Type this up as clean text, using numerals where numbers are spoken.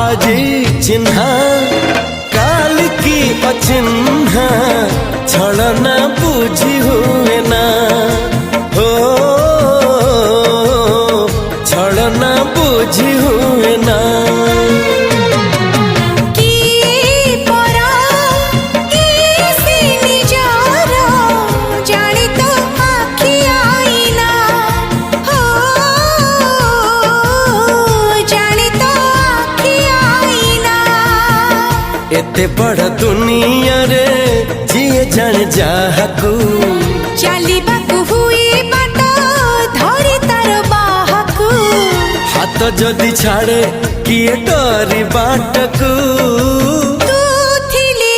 आजी चिन्हा काल की अचिन्हा छलना बुझी हुए ना हो छलना बुझी हुए ना एते बड़ दुनिया रे जिए जान जाहकू चलिबाकू हुई बाट धरी तार बाहकू हाथ जदि छाड़े किए डरी बाटकू तू थिली